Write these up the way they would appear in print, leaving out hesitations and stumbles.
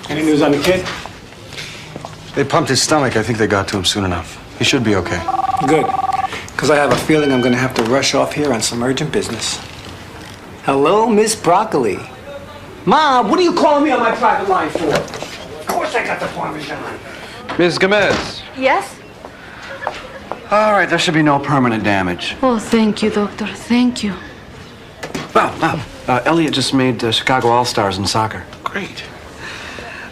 Any news on the kid? They pumped his stomach. I think they got to him soon enough. He should be okay. Good. Because I have a feeling I'm going to have to rush off here on some urgent business. Hello, Miss Broccoli. Mom, what are you calling me on my private line for? Of course I got the Parmesan. Ms. Gomez. Yes? All right, there should be no permanent damage. Oh, thank you, doctor. Thank you. Wow. Elliot just made Chicago All-Stars in soccer. Great.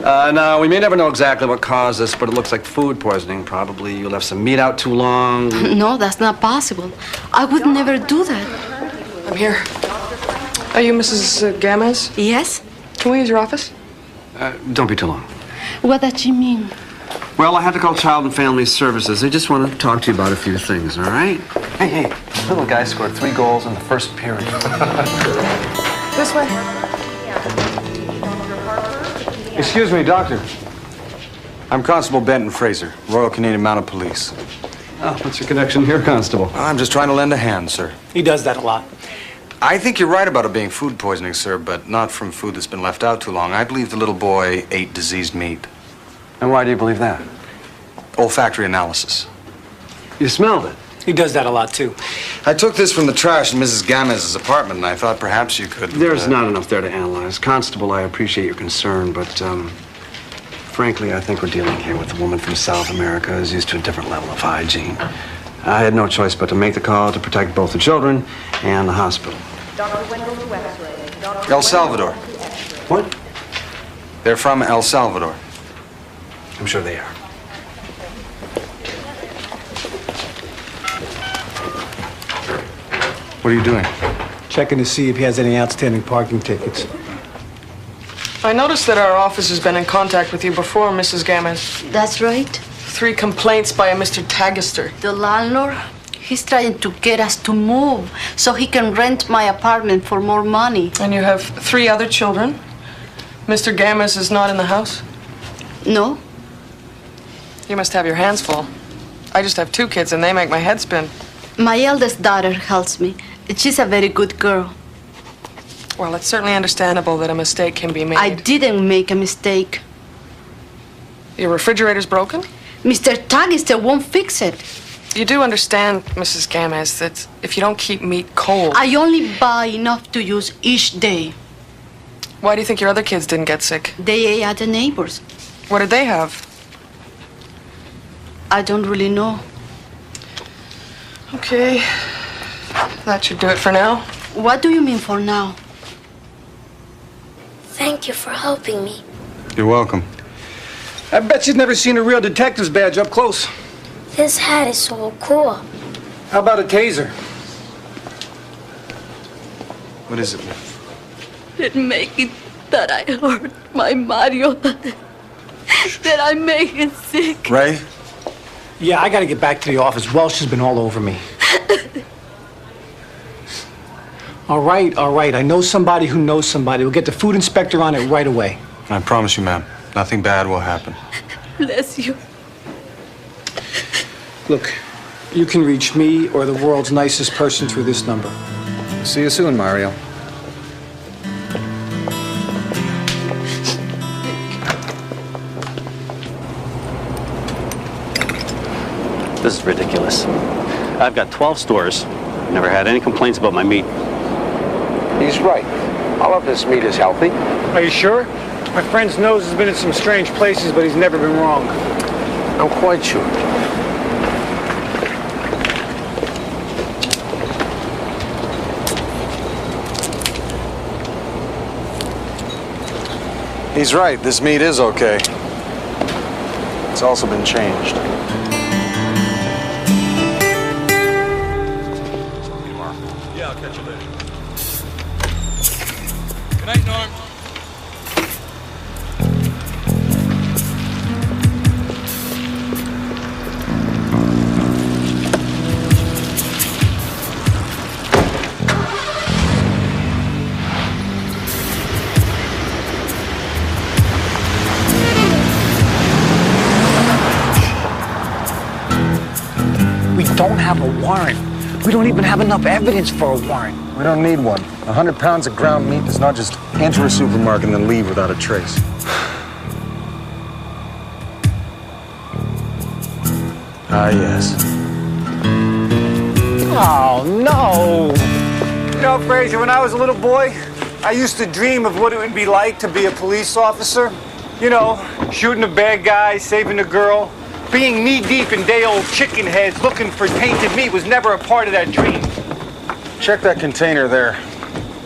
Now, we may never know exactly what caused this, but it looks like food poisoning. Probably you left some meat out too long. No, that's not possible. I would never do that. I'm here. Are you Mrs. Gamez? Yes? Can we use your office? Don't be too long. What does she mean? Well, I had to call Child and Family Services. They just want to talk to you about a few things, all right? Hey, little guy scored 3 goals in the first period. This way. Excuse me, doctor. I'm Constable Benton Fraser, Royal Canadian Mounted Police. Oh, what's your connection here, Constable? I'm just trying to lend a hand, sir. He does that a lot. I think you're right about it being food poisoning, sir, but not from food that's been left out too long. I believe the little boy ate diseased meat. And why do you believe that? Olfactory analysis. You smelled it. He does that a lot, too. I took this from the trash in Mrs. Gamez's apartment, and I thought perhaps you could... There's not enough there to analyze. Constable, I appreciate your concern, but, frankly, I think we're dealing here with a woman from South America who's used to a different level of hygiene. I had no choice but to make the call to protect both the children and the hospital. El Salvador. What? They're from El Salvador. I'm sure they are. What are you doing? Checking to see if he has any outstanding parking tickets. I noticed that our office has been in contact with you before, Mrs. Gamez. That's right. 3 complaints by a Mr. Tagister. The landlord, he's trying to get us to move so he can rent my apartment for more money. And you have 3 other children. Mr. Gamez is not in the house. No? You must have your hands full. I just have 2 kids and they make my head spin. My eldest daughter helps me. She's a very good girl. Well, it's certainly understandable that a mistake can be made. I didn't make a mistake. Your refrigerator's broken? Mr. Tagister won't fix it. You do understand, Mrs. Gamez, that if you don't keep meat cold... I only buy enough to use each day. Why do you think your other kids didn't get sick? They ate at the neighbors. What did they have? I don't really know. Okay. That should do it for now. What do you mean for now? Thank you for helping me. You're welcome. I bet you've never seen a real detective's badge up close. This hat is so cool. How about a taser? What is it? It make it that I hurt my Mario. That I make him sick. Ray? Yeah, I gotta get back to the office. Welsh has been all over me. All right. I know somebody who knows somebody. We'll get the food inspector on it right away. I promise you, ma'am, nothing bad will happen. Bless you. Look, you can reach me or the world's nicest person through this number. See you soon, Mario. This is ridiculous. I've got 12 stores. Never had any complaints about my meat. He's right. All of this meat is healthy. Are you sure? My friend's nose has been in some strange places, but he's never been wrong. I'm quite sure. He's right. This meat is okay. It's also been changed. Yeah, I'll catch you later. Good night, Norm. We don't have a warrant. We don't even have enough evidence for a warrant. We don't need one. 100 pounds of ground meat does not just enter a supermarket and then leave without a trace. Ah, yes. Oh, no. You know, Fraser, when I was a little boy, I used to dream of what it would be like to be a police officer. You know, shooting a bad guy, saving a girl. Being knee-deep in day-old chicken heads looking for tainted meat was never a part of that dream. Check that container there.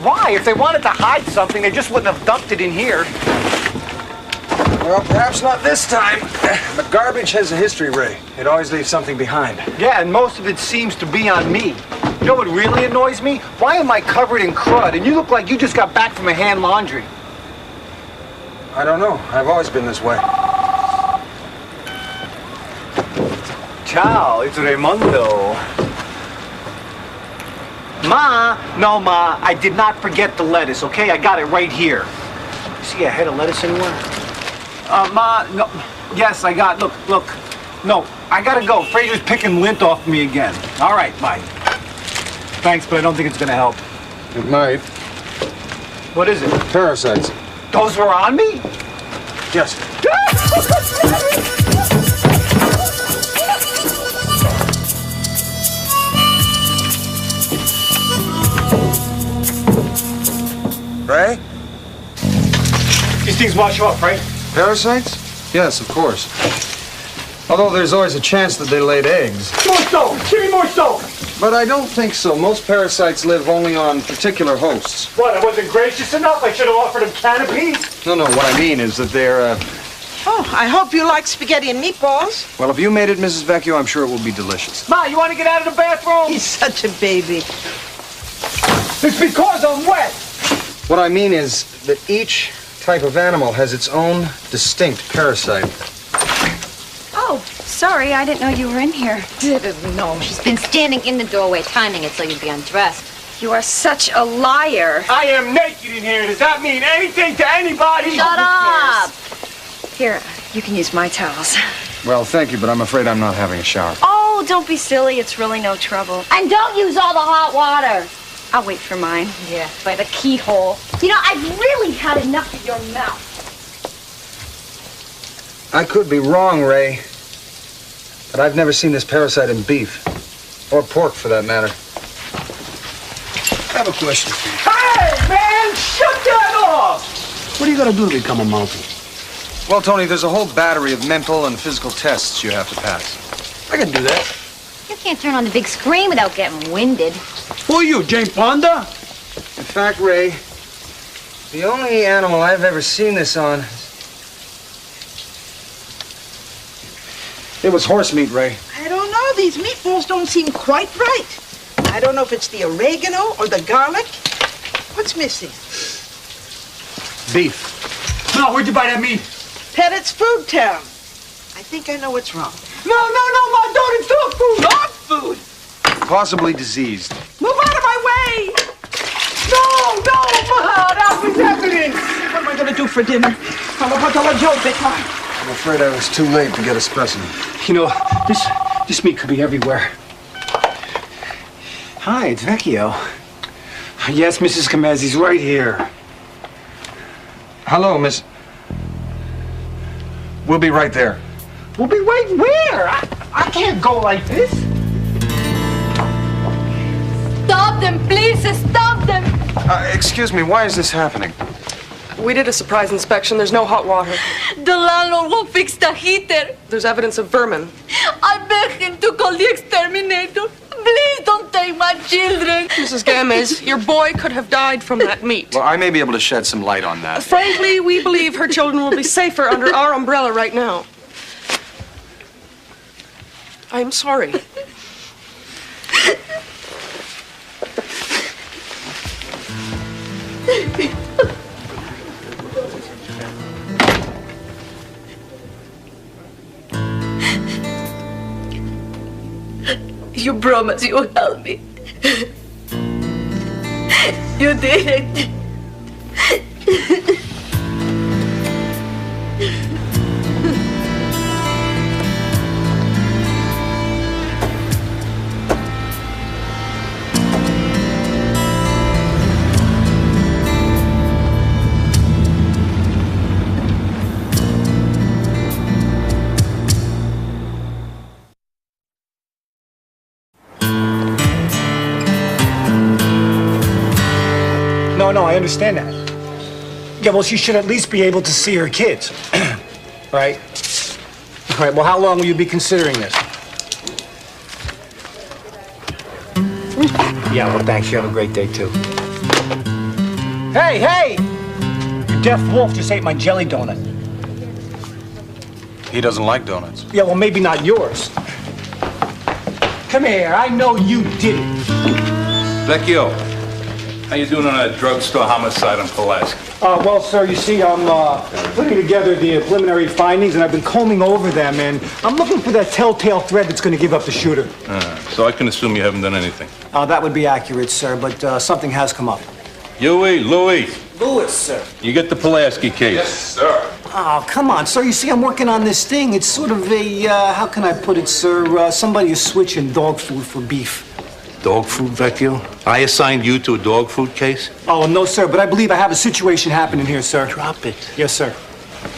Why? If they wanted to hide something, they just wouldn't have dumped it in here. Well, perhaps not this time. But garbage has a history, Ray. It always leaves something behind. Yeah, and most of it seems to be on me. You know what really annoys me? Why am I covered in crud and you look like you just got back from a hand laundry? I don't know. I've always been this way. Ciao, it's Raimundo. Ma, no, Ma, I did not forget the lettuce, okay? I got it right here. You see a head of lettuce anywhere? Ma, no, yes, I got, look. No, I gotta go. Fraser's picking lint off me again. All right, bye. Thanks, but I don't think it's gonna help. It might. What is it? Parasites. Those were on me? Yes. Ray? These things wash off, right? Parasites? Yes, of course. Although there's always a chance that they laid eggs. More soap! Give me more soap! But I don't think so. Most parasites live only on particular hosts. What, I wasn't gracious enough? I should have offered them canopies? No, what I mean is that they're, Oh, I hope you like spaghetti and meatballs. Well, if you made it, Mrs. Vecchio, I'm sure it will be delicious. Ma, you want to get out of the bathroom? He's such a baby. It's because I'm wet. What I mean is that each type of animal has its own distinct parasite. Oh, sorry, I didn't know you were in here. Didn't know. She's been standing in the doorway timing it so you'd be undressed. You are such a liar. I am naked in here. Does that mean anything to anybody? Shut up! Here, you can use my towels. Well, thank you, but I'm afraid I'm not having a shower. Oh, don't be silly. It's really no trouble. And don't use all the hot water. I'll wait for mine. Yeah, by the keyhole. You know, I've really had enough of your mouth. I could be wrong, Ray, but I've never seen this parasite in beef, or pork for that matter. I have a question for you. Hey, man! Shut that off! What are you going to do to become a mountie? Well, Tony, there's a whole battery of mental and physical tests you have to pass. I can do that. You can't turn on the big screen without getting winded. Who are you, Jane Fonda? In fact, Ray, the only animal I've ever seen this on, it was horse meat, Ray. I don't know. These meatballs don't seem quite right. I don't know if it's the oregano or the garlic. What's missing? Beef. No, where'd you buy that meat? Pettit's Food Town. I think I know what's wrong. No, Ma, don't. It's dog food. Dog food. Possibly diseased. Move out of my way! No, Ma, that was evidence. What am I going to do for dinner? I'm about to let Joe pick mine. I'm afraid I was too late to get a specimen. You know, this meat could be everywhere. Hi, it's Vecchio. Yes, Mrs. Kamezzi's right here. Hello, Miss. We'll be right there. We'll be right where? I can't go like this. Stop them, please, stop them! Excuse me, why is this happening? We did a surprise inspection. There's no hot water. The landlord won't fix the heater. There's evidence of vermin. I beg him to call the exterminator. Please don't take my children. Mrs. Gamez, your boy could have died from that meat. Well, I may be able to shed some light on that. Frankly, we believe her children will be safer under our umbrella right now. I'm sorry. You promised you would help me. You didn't. I understand that. Yeah, well, she should at least be able to see her kids. Right? All right, well, how long will you be considering this? Yeah, well, thanks. You have a great day, too. Hey, hey! Your deaf wolf just ate my jelly donut. He doesn't like donuts. Yeah, well, maybe not yours. Come here, I know you did it. Vecchio, how you doing on that drugstore homicide on Pulaski? Well, sir, you see, I'm putting together the preliminary findings, and I've been combing over them, and I'm looking for that telltale thread that's going to give up the shooter. So I can assume you haven't done anything. That would be accurate, sir, but something has come up. Louis, Louis, sir. you get the Pulaski case. Yes, sir. Oh, come on, sir. You see, I'm working on this thing. It's sort of a, how can I put it, sir? Somebody is switching dog food for beef. Dog food, Vecchio? I assigned you to a dog food case? Oh, no, sir, but I believe I have a situation happening here, sir. Drop it. Yes, sir.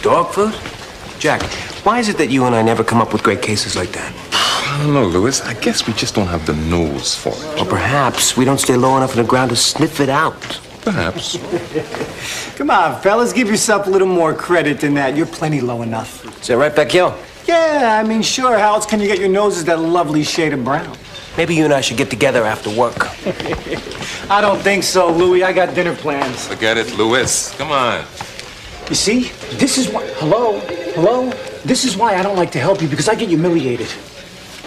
Dog food? Jack, why is it that you and I never come up with great cases like that? I don't know, Louis. I guess we just don't have the nose for it. Or perhaps we don't stay low enough on the ground to sniff it out. Perhaps. Come on, fellas, give yourself a little more credit than that. You're plenty low enough. Is that right, Vecchio? Yeah, I mean, sure. How else can you get your noses that lovely shade of brown? Maybe you and I should get together after work. I don't think so, Louis. I got dinner plans. Forget it, Louis. Come on. You see, this is why... Hello? This is why I don't like to help you, because I get humiliated.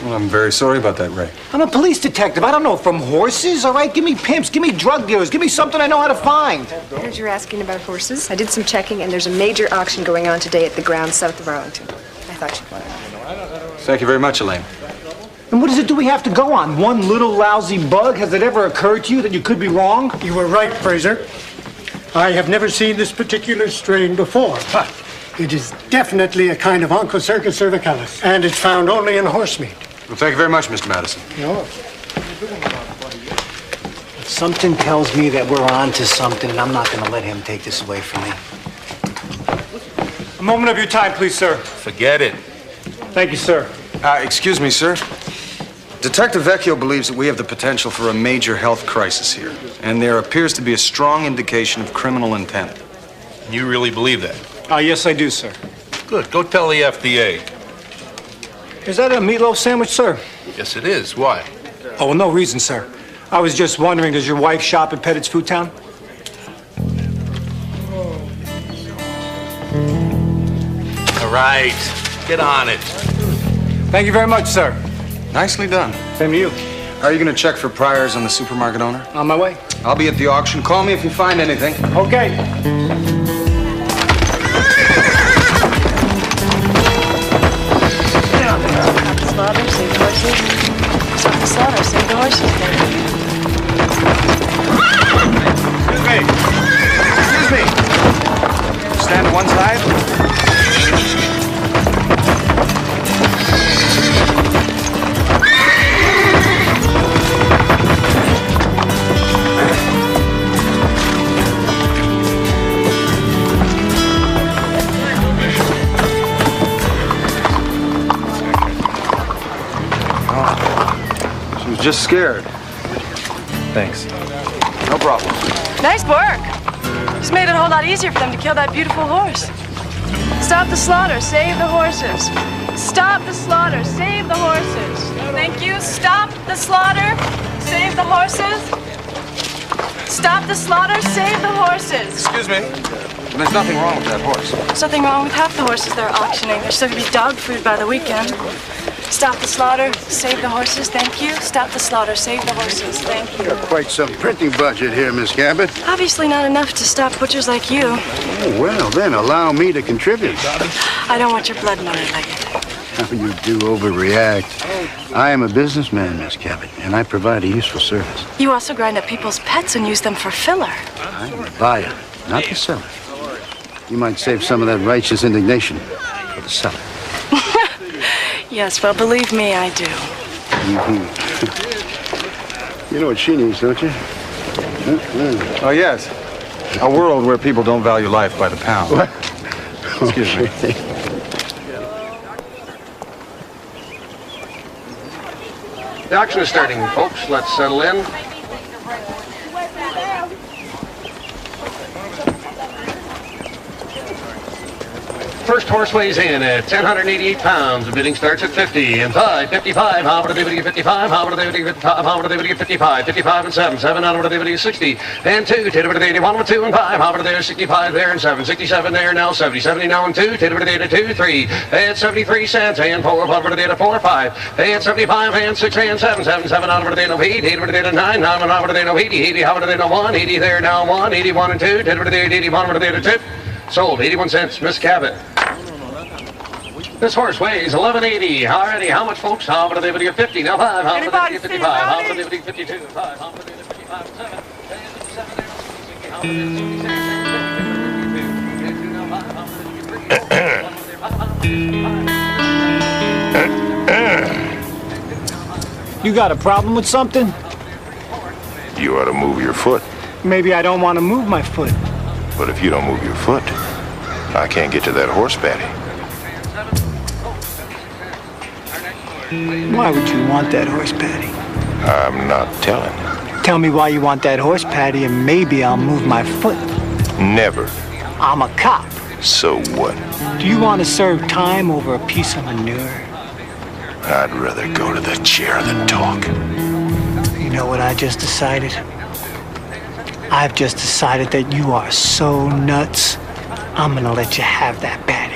Well, I'm very sorry about that, Ray. I'm a police detective. I don't know from horses, all right? Give me pimps, give me drug dealers, give me something I know how to find. I heard you're asking about horses. I did some checking, and there's a major auction going on today at the grounds south of Arlington. I thought you'd want to know. Thank you very much, Elaine. And what is it do we have to go on? One little lousy bug? Has it ever occurred to you that you could be wrong? You were right, Fraser. I have never seen this particular strain before. It is definitely a kind of Onchocercus cervicalis, and it's found only in horse meat. Well, thank you very much, Mr. Madison. No. Something tells me that we're on to something, and I'm not going to let him take this away from me. A moment of your time, please, sir. Forget it. Thank you, sir. Excuse me, sir. Detective Vecchio believes that we have the potential for a major health crisis here, and there appears to be a strong indication of criminal intent. You really believe that? Yes, I do, sir. Good. Go tell the FDA. Is that a meatloaf sandwich, sir? Yes, it is. Why? Oh, well, no reason, sir. I was just wondering, does your wife shop at Pettit's Food Town? All right. Get on it. Thank you very much, sir. Nicely done. Same to you. Are you going to check for priors on the supermarket owner? On my way. I'll be at the auction. Call me if you find anything. Okay. Slaughter, save the horses. Stop the slaughter, save the horses. Excuse me. Stand to one side. Just scared. Thanks. No problem. Nice work. Just made it a whole lot easier for them to kill that beautiful horse. Stop the slaughter, save the horses. Stop the slaughter, save the horses. Thank you. Stop the slaughter, save the horses. Stop the slaughter, save the horses. Excuse me. There's nothing wrong with that horse. There's nothing wrong with half the horses they're auctioning. There's still gonna be dog food by the weekend. Stop the slaughter, save the horses, thank you. Stop the slaughter, save the horses, thank you. Got quite some printing budget here, Miss Cabot. Obviously not enough to stop butchers like you. Oh, well, then allow me to contribute. I don't want your blood money like it. How you do overreact. I am a businessman, Miss Cabot, and I provide a useful service. You also grind up people's pets and use them for filler. I'm the buyer, not the seller. You might save some of that righteous indignation for the seller. Yes, well, believe me, I do. Mm-hmm. You know what she needs, don't you? Oh, yes. A world where people don't value life by the pound. What? Excuse me. The auction is starting, folks. Let's settle in. First horse weighs in at 1,088 pounds. The bidding starts at 50 and 5, 55. How about a dividend 55? How about a dividend 55? How about a dividend 55? 55 and 7, 7. How about a dividend 60 and 2? Tiddle 81 with 2 and 5. How about a there 65 there and 7, 67 there now 70, 70 now and 2. Tiddle 2, 3 and 73 cents and 4. How about a data 4, 5 and 75 and 6 and 7, 7, 7. How about a data 8, 8 about a 9, 9 how about a data 80, 80. How about a data 1, 80 there now 1, 81 and 2. Tiddle 81 about a data 2. Sold 81 cents, Miss Cabot. This horse weighs 1180. Alrighty, how much, folks? How about a dividend of 50? Now 5. How about a dividend of 55? How about a dividend of 52? 5. How about a dividend of 55? 7. You got a problem with something? You ought to move your foot. Maybe I don't want to move my foot. But if you don't move your foot, I can't get to that horse paddy. Why would you want that horse paddy? I'm not telling. Tell me why you want that horse paddy and maybe I'll move my foot. Never. I'm a cop. So what? Do you want to serve time over a piece of manure? I'd rather go to the chair than talk. You know what I just decided? I've just decided that you are so nuts, I'm gonna let you have that paddy.